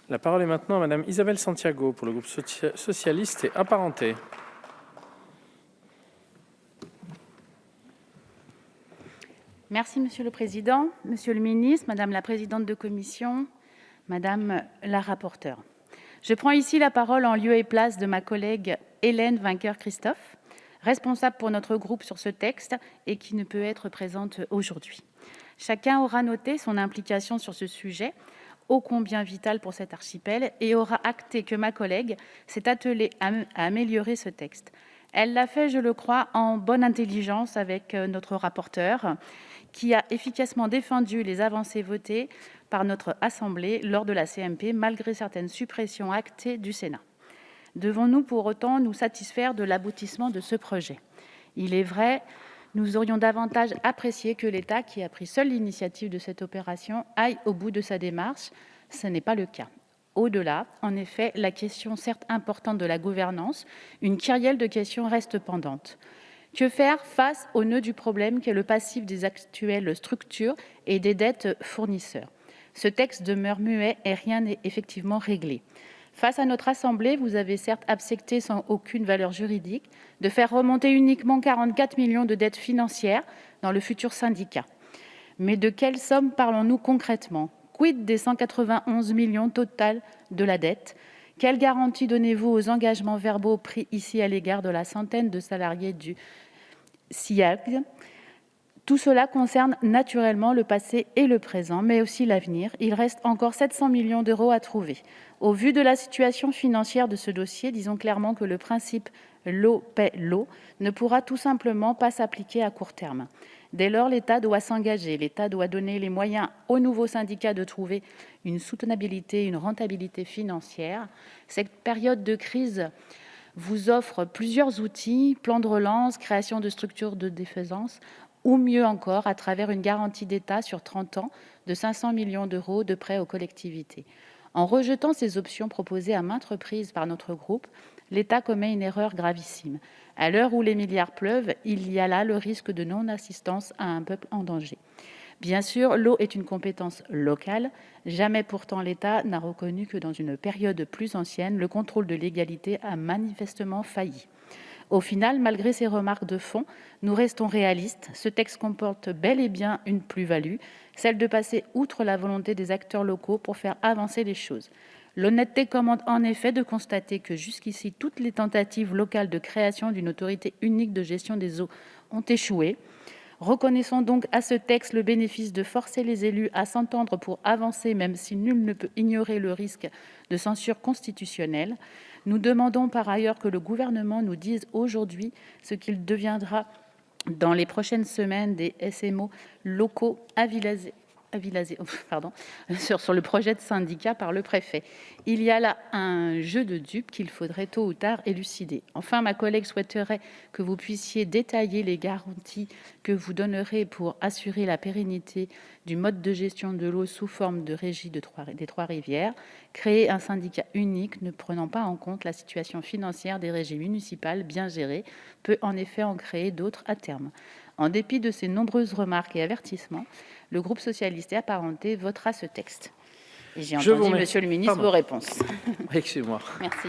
La parole est maintenant à Madame Isabelle Santiago pour le groupe socialiste et apparenté. Merci, Monsieur le Président, Monsieur le Ministre, Madame la Présidente de Commission, Madame la rapporteure. Je prends ici la parole en lieu et place de ma collègue Hélène Vainqueur-Christophe, responsable pour notre groupe sur ce texte et qui ne peut être présente aujourd'hui. Chacun aura noté son implication sur ce sujet, ô combien vital pour cet archipel, et aura acté que ma collègue s'est attelée à améliorer ce texte. Elle l'a fait, je le crois, en bonne intelligence avec notre rapporteur, qui a efficacement défendu les avancées votées par notre Assemblée lors de la CMP, malgré certaines suppressions actées du Sénat. Devons-nous pour autant nous satisfaire de l'aboutissement de ce projet ? Il est vrai, nous aurions davantage apprécié que l'État, qui a pris seul l'initiative de cette opération, aille au bout de sa démarche. Ce n'est pas le cas. Au-delà, en effet, la question certes importante de la gouvernance, une kyrielle de questions reste pendante. Que faire face au nœud du problème qu'est le passif des actuelles structures et des dettes fournisseurs ? Ce texte demeure muet et rien n'est effectivement réglé. Face à notre Assemblée, vous avez certes accepté sans aucune valeur juridique de faire remonter uniquement 44 millions de dettes financières dans le futur syndicat. Mais de quelle somme parlons-nous concrètement ? Quid des 191 millions total de la dette ? Quelle garantie donnez-vous aux engagements verbaux pris ici à l'égard de la centaine de salariés du SIAG ? Tout cela concerne naturellement le passé et le présent, mais aussi l'avenir. Il reste encore 700 millions d'euros à trouver. Au vu de la situation financière de ce dossier, disons clairement que le principe « l'eau paie l'eau » ne pourra tout simplement pas s'appliquer à court terme. Dès lors, l'État doit s'engager, l'État doit donner les moyens aux nouveaux syndicats de trouver une soutenabilité, une rentabilité financière. Cette période de crise vous offre plusieurs outils, plan de relance, création de structures de défaisance, ou mieux encore, à travers une garantie d'État sur 30 ans de 500 millions d'euros de prêts aux collectivités. En rejetant ces options proposées à maintes reprises par notre groupe, l'État commet une erreur gravissime. À l'heure où les milliards pleuvent, il y a là le risque de non-assistance à un peuple en danger. Bien sûr, l'eau est une compétence locale. Jamais pourtant l'État n'a reconnu que dans une période plus ancienne, le contrôle de légalité a manifestement failli. Au final, malgré ces remarques de fond, nous restons réalistes. Ce texte comporte bel et bien une plus-value, celle de passer outre la volonté des acteurs locaux pour faire avancer les choses. L'honnêteté commande en effet de constater que jusqu'ici, toutes les tentatives locales de création d'une autorité unique de gestion des eaux ont échoué. Reconnaissons donc à ce texte le bénéfice de forcer les élus à s'entendre pour avancer, même si nul ne peut ignorer le risque de censure constitutionnelle. Nous demandons par ailleurs que le gouvernement nous dise aujourd'hui ce qu'il deviendra dans les prochaines semaines des SMO locaux sur le projet de syndicat par le préfet. Il y a là un jeu de dupes qu'il faudrait tôt ou tard élucider. Enfin, ma collègue souhaiterait que vous puissiez détailler les garanties que vous donnerez pour assurer la pérennité du mode de gestion de l'eau sous forme de régie des Trois-Rivières. Créer un syndicat unique ne prenant pas en compte la situation financière des régies municipales bien gérées peut en effet en créer d'autres à terme. En dépit de ces nombreuses remarques et avertissements, le groupe socialiste et apparenté votera ce texte. Et j'ai entendu, Monsieur le ministre, vos réponses. Excusez-moi. Merci.